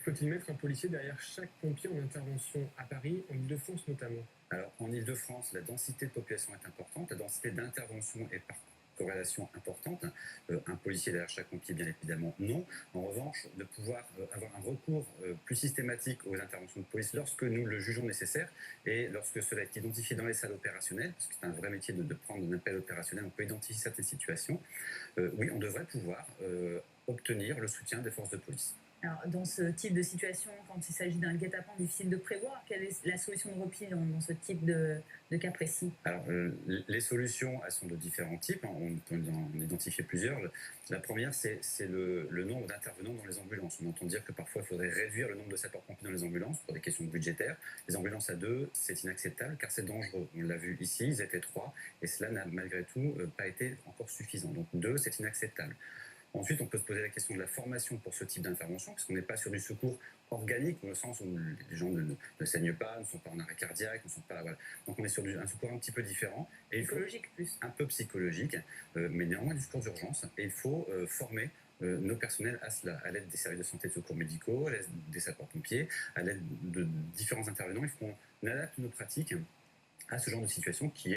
Faut-il mettre un policier derrière chaque pompier en intervention à Paris, en Île-de-France notamment? Alors, en Île-de-France, la densité de population est importante, la densité d'intervention est par corrélation importante. Un policier derrière chaque pompier, bien évidemment, non. En revanche, de pouvoir avoir un recours plus systématique aux interventions de police lorsque nous le jugeons nécessaire et lorsque cela est identifié dans les salles opérationnelles, parce que c'est un vrai métier de prendre un appel opérationnel, on peut identifier certaines situations. Oui, on devrait pouvoir obtenir le soutien des forces de police. Alors, dans ce type de situation, quand il s'agit d'un guet-apens difficile de prévoir, quelle est la solution de repli dans ce type de cas précis? Alors, les solutions, elles sont de différents types. On peut en identifier plusieurs. La première, c'est le nombre d'intervenants dans les ambulances. On entend dire que parfois, il faudrait réduire le nombre de sapeurs-pompiers dans les ambulances pour des questions budgétaires. Les ambulances à deux, c'est inacceptable car c'est dangereux. On l'a vu ici, ils étaient 3 et cela n'a malgré tout pas été encore suffisant. Donc 2, c'est inacceptable. Ensuite, on peut se poser la question de la formation pour ce type d'intervention, parce qu'on n'est pas sur du secours organique, au sens où les gens ne saignent pas, ne sont pas en arrêt cardiaque, ne sont pas. Voilà. Donc on est sur un secours un petit peu différent. Et psychologique plus. Un peu psychologique, mais néanmoins du secours d'urgence. Et il faut former nos personnels à cela, à l'aide des services de santé et de secours médicaux, à l'aide des sapeurs-pompiers, à l'aide de différents intervenants. Il faut qu'on adapte nos pratiques à ce genre de situation qui est